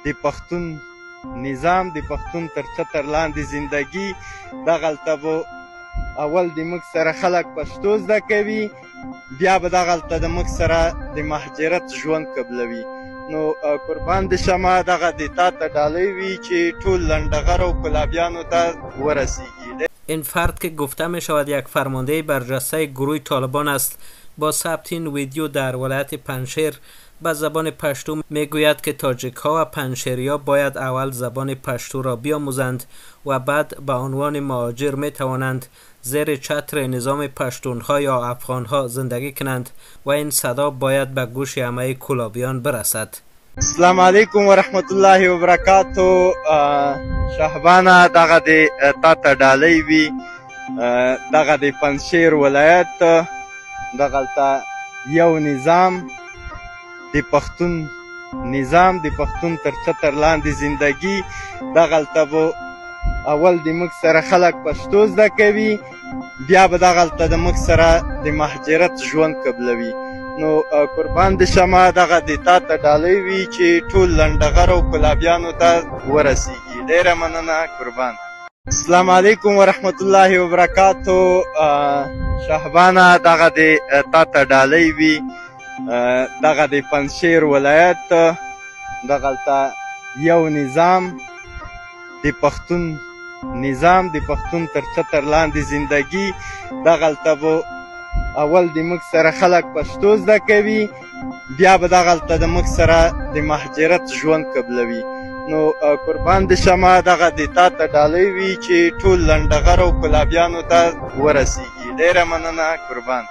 د پښتون نظام د پښتون تر چتر لاندې زندگی دغلته به اول د موږ سره خلک پښتو زده کوي، بیا به دغلته د موږ سره د مهاجرت ژوند قبلوي. نو قربان د شمه دغه د تا ته ډالۍ وي چې ټول لنډغر او کلابیانو ته ورسیږي. این فرد که گفته می شود یک فرمانده برجسته گروه طالبان است، با ثبت این ویدیو در ولایت پنجشیر به زبان پشتو میگوید که تاجیک ها و پنجشیری ها باید اول زبان پشتو را بیاموزند و بعد به عنوان مهاجر می توانند زیر چتر نظام پشتون ها یا افغان ها زندگی کنند و این صدا باید به گوش همه کلابیان برسد. السلام علیکم و رحمت الله و برکاتو. شهبانه دغه د تا ته ډالۍ وي، دغه د پنجشیر ولایت دغلته یو نظام د پښتون تر چتر لاندې زندگی دغلته به اول د موږ سره خلک پښتو زده کوي، بیا به دغلته د موږ سره د مهاجرت ژوند قبلوي. نو قربان د شمه دغه د تا ته ډالۍ وي چې ټول لنډغر او کلابیانو ته ورسیږي. ډیره مننه قربان. السلام علیکم و رحمت الله و برکاتو. شهبانه دغه د تا ته ډالۍ وي، دغه د پنجشیر ولایت دغلته یو نظام د پښتون تر چتر لاندې زندگی دغلته به اول د موږ سره خلک پښتو زده کوي، بیا به دغلته د موږ سره د مهاجرت ژوند قبلوي. نو قربان د شمه دغه د تا ته ډالۍ وي چې ټول لنډغر او کلابیانو ته ورسیږي. ډیره مننه قربان.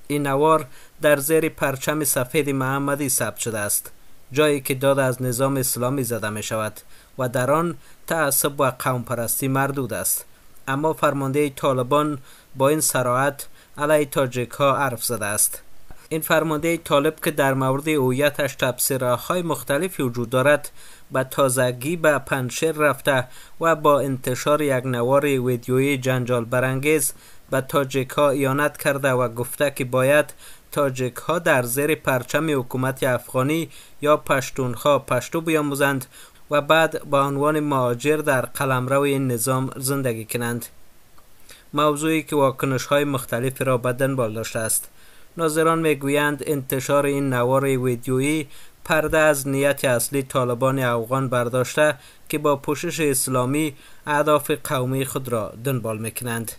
این نوار در زیر پرچم سفید محمدی ثبت شده است، جایی که داد از نظام اسلامی زده می شود و در آن تعصب و قوم پرستی مردود است. اما فرمانده طالبان با این صراحت علیه تاجیک ها حرف زده است. این فرمانده طالب که در مورد هویتش تبصره‌های مختلفی وجود دارد، به تازگی به پنجشیر رفته و با انتشار یک نوار ویدیویی جنجال برانگیز به تاجیک ها اهانت کرده و گفته که باید تاجیک ها در زیر پرچم حکومت افغانی یا پشتونخوا پشتو بیاموزند و بعد به عنوان مهاجر در قلمرو این نظام زندگی کنند. موضوعی که واکنش های مختلفی را به دنبال داشته است. ناظران میگویند انتشار این نوار ویدیویی پرده از نیت اصلی طالبان افغان برداشته که با پوشش اسلامی اهداف قومی خود را دنبال میکنند.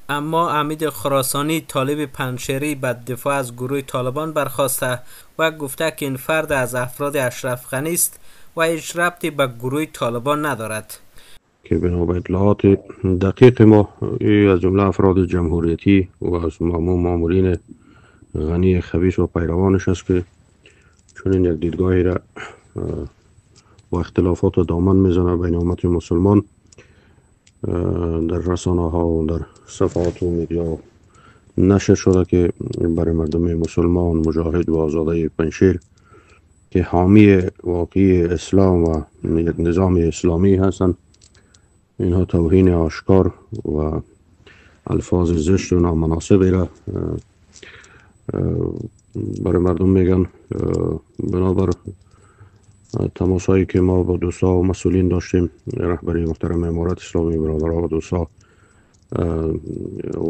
اما حمید خراسانی طالب پنجشیری به دفاع از گروه طالبان برخاسته و گفته که این فرد از افراد اشرف غنی است و هیچ ربطی به گروه طالبان ندارد. که بنا به اطلاعات دقیق ما از جمله افراد جمهوریتی و از مامورین غنی خبیث و پیروانش است که چون این یک دیدگاهی را با اختلافات و دامن میزنه بین امت مسلمان در رسانه ها و در صفحات و میدیا نشر شده که برای مردم مسلمان مجاهد و آزاده پنجشیر که حامی واقعی اسلام و یک نظام اسلامی هستند، اینها توهین آشکار و الفاظ زشت و نامناسبی را برای مردم میگن. بنابر تماسایی که ما با دوستا و مسئولین داشتیم، رهبری محترم امارت اسلامی برادرها و دوستا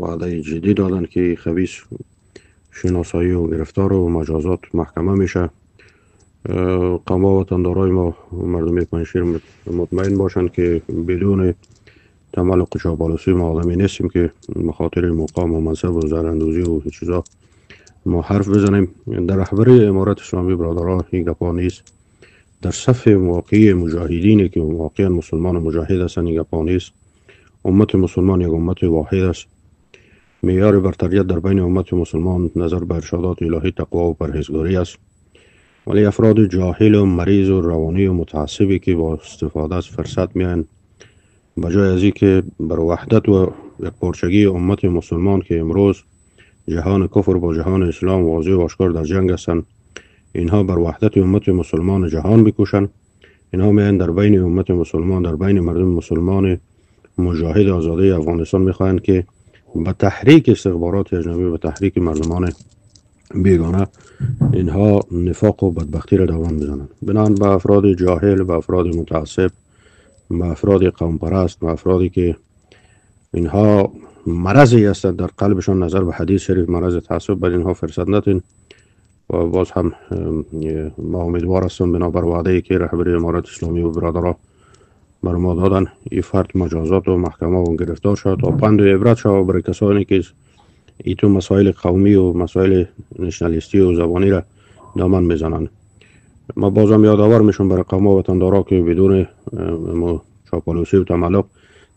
وعده جدی دادن که خبیث شناسایی و گرفتار و مجازات محکمه میشه. قوم و وطندارای ما مردم پنجشیر مطمئن باشند که بدون تملق و چاپلوسی ما آدمی نیستیم که بخاطر مقام و منصب و زراندوزی و هیچ چیزا ما حرف بزنیم. در رهبری امارت اسلامی برادرها این گپا نیست. در صف واقعی مجاهدینی که واقعا مسلمان و مجاهد هستند این گپا نیست. امت مسلمان یک امت واحد است. معیار برتریت در بین امت مسلمان نظر به ارشادات الهی تقوا و پرهیزگاری است. ولی افراد جاهل و مریض و روانی و متعصبی که با استفاده از فرصت میان بجای از اینکه بر وحدت و یک پارچگی امت مسلمان که امروز جهان کفر با جهان اسلام واضح و آشکار در جنگ هستند، اینها بر وحدت امت مسلمان جهان میکوشند. اینها میان در بین امت مسلمان، در بین مردم مسلمان مجاهد آزاده افغانستان میخواهند که به تحریک استخبارات اجنبی، به تحریک مردمان بیگانه اینها نفاق و بدبختی را دوام بزنند. بنان به افراد جاهل، به افراد متعصب، به افراد قوم پرست، به افرادی که اینها مرضی هستند در قلبشان، نظر به حدیث شریف مرض تعصب بر اینها فرصت ندین. و باز هم ما امیدوار هستم بنابر وعده که رهبری امارت اسلامی و برادرها بر ما دادن، این فرد مجازات و محکمه و گرفتار شد تا پند و عبرت شد برای کسانی که ایتو مسائل قومی و مسائل نشنالیستی و زبانی را دامن میزنند. ما بازم یادآور میشم برای قوم و وطندارا که بدون چاپلوسی و تملق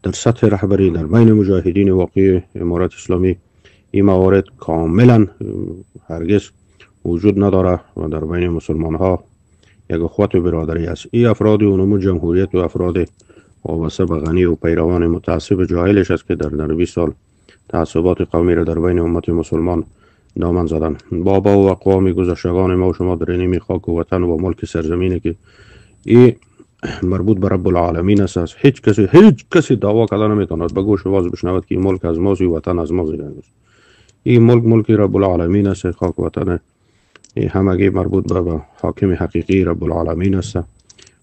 در سطح رهبری در بین مجاهدین واقعی امارت اسلامی این موارد کاملا هرگز وجود نداره و در بین مسلمان ها یک اخوت و برادری است. این افراد علوم جمهوریت و افراد وابسته به غنی و پیروان متعصب جاهلش است که در 20 سال تعصبات قومی را در بین امت مسلمان دامن زدن. بابا و اقوام گذشتگان ما و شما در این خاک و وطن و ملک سرزمینی که این مربوط به رب العالمین است. هیچ کسی دعوا کردن نمیتواند به گوش واز بشنود که این ملک از ماست و وطن از ماست. این ملک رب العالمین است. خاک و وطن همگی مربوط به حاکم حقیقی رب العالمین است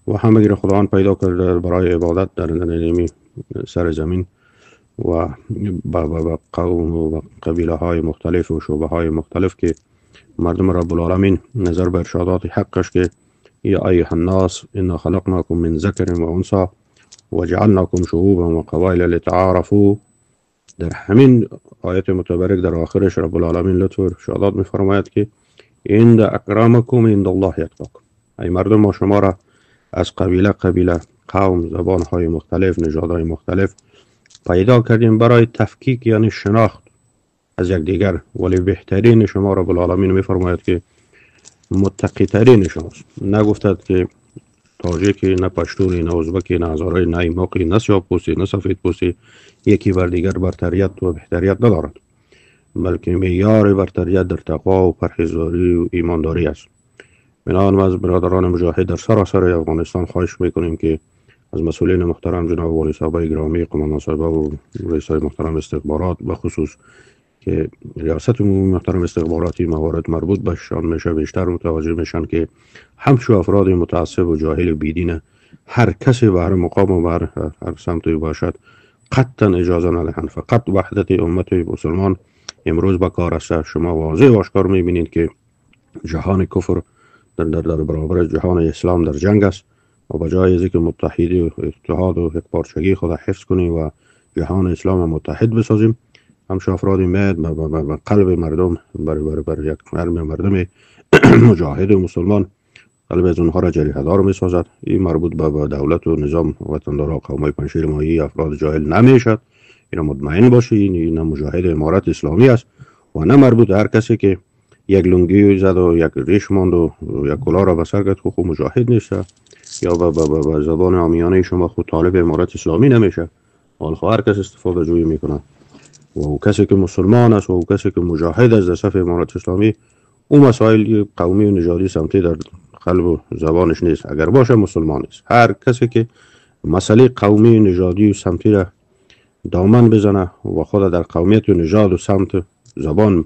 و همگی را خداوند پیدا کرده برای عبادت در این سر زمین و با قوم و قبیله های مختلف و شعبه های مختلف که مردم رب العالمین نظر به ارشادات حقش که یا ایها الناس انا خلقناکم من ذکر و انثى وجعلناکم شعوبا و قبایل لتعارفوا، در همین آیت متبرک در آخرش رب العالمین لطف و ارشادات میفرماید که عند اکرمکم عند الله یتقاکم. ای مردم ما شما را از قبیله قوم زبان های مختلف نژادهای مختلف پیدا کردیم برای تفکیک یعنی شناخت از یکدیگر، ولی بهترین شما رب العالمین میفرماید که متقی ترین شماست. نگفتد که تاجیکی، نه پشتونی، نه ازبکی، نه هزاره، نه ایماقی، نه سیاه پوستی، نه سفید پوستی یکی بر دیگر برتریت و بهتریت ندارد، بلکه معیار برتریت در تقوا و پرهیزگاری و ایمانداری است. بنابراین از برادران مجاهد در سراسر افغانستان خواهش میکنیم که از مسئولین محترم جناب والی صاحب گرامی، قماندان صاحب و رئیسای محترم استخبارات به خصوص که ریاست عمومی محترم استخباراتی موارد مربوط بهشان میشه بیشتر متوجه میشن که همچو افراد متعصب و جاهل بیدینه هر کسی به هر مقام و به هر سمتی باشد قطعا اجازه ندهند. فقط وحدت امت مسلمان امروز به کار است. شما واضح و آشکار میبینید که جهان کفر در برابر جهان اسلام در جنگ است و به جای از اینکه متحدی و اتحاد و یکپارچگی خود حفظ کنیم و جهان اسلام متحد بسازیم، همچون افرادی مید به قلب مردم بر یک مردم مجاهد و مسلمان قلب از اونها را جریحه دار می سازد. این مربوط به دولت و نظام وطندار قومای پنشیر ماهی افراد جاهل نمیشد. اینا مطمئن باشه این مجاهد امارت اسلامی است و نه مربوط هر کسی که یک لنگی زد و یک ریش ماند و یک کلاه را به سر کرد خود مجاهد نیست یا به زبان عامیانه شما خود طالب امارت اسلامی نمیشه. حال هر کس استفاده جویی میکنه و او کسی که مسلمان است و او کسی که مجاهد است در صف امارت اسلامی او مسائل قومی و نژادی سمتی در قلب و زبانش نیست، اگر باشه مسلمان است. هر کسی که مسئله قومی و نژادی و سمتی را دامن بزنه و خود در قومیت و نژاد و سمت زبان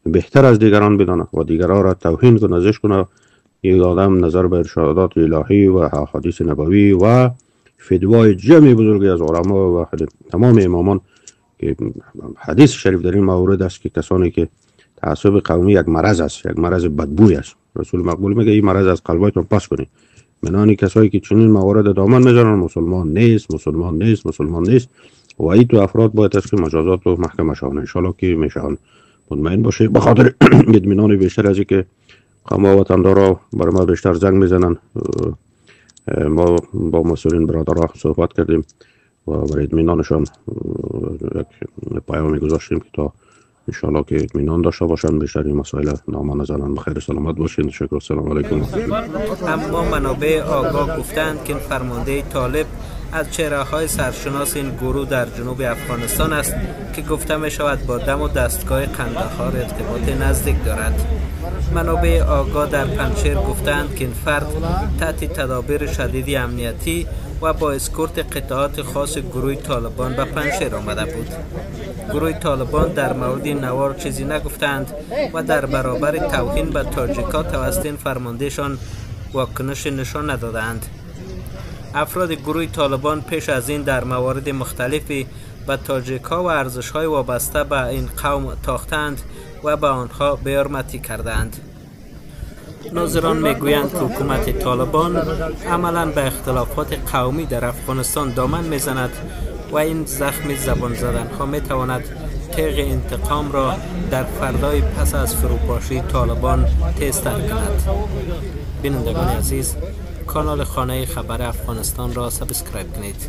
بهتر از دیگران بدانه و دیگران را توهین کنه، زشت کنه، یک آدم نظر به ارشادات الهی و احادیث نبوی و فتوای جمع بزرگی از علما و تمام امامان که حدیث شریف در این مورد است که کسانی که تعصب قومی یک مرض است، یک مرض بدبوی است. رسول مقبول میگه این مرض از قلبتون پاس کنید. منانی کسایی که چنین موارد دامن میزنن مسلمان نیست و این تو افراد باید است که مجازات و محکمه شون ان شاءالله که میشن. مطمئن باشه به خاطر اطمینان بیشتر از اینکه قوم وطندارا برای ما بیشتر زنگ میزنن، ما با مسئولین برادرها صحبت کردیم و برای اطمینانشان یک پیامی گذاشتیم که تا انشالله که اطمینان داشته باشند بیشتر این مسائل نامه نزنند. بخیر سلامت باشین. شکر. السلام علیکم. اما منابع آگاه گفتند که فرمانده طالب از چهره‌های سرشناس این گروه در جنوب افغانستان است که گفته می شود با دم و دستگاه قندهار ارتباط نزدیک دارد. منابع آگاه در پنجشیر گفتند که این فرد تحت تدابیر شدید امنیتی و با اسکورت قطعات خاص گروه طالبان به پنجشیر آمده بود. گروه طالبان در مورد نوار چیزی نگفتند و در برابر توهین به تاجیکا توسط این فرماندهشان واکنش نشان ندادند. افراد گروه طالبان پیش از این در موارد مختلفی به تاجیکا و ارزش‌های وابسته به این قوم تاختند و به آنها بی‌حرمتی کردند. ناظران میگویند که حکومت طالبان عملاً به اختلافات قومی در افغانستان دامن میزند و این زخم زبان زدن ها می تواند تیغ انتقام را در فردای پس از فروپاشی طالبان تیزتر کند. بینندگان عزیز، کانال خانه خبر افغانستان را سابسکرایب کنید.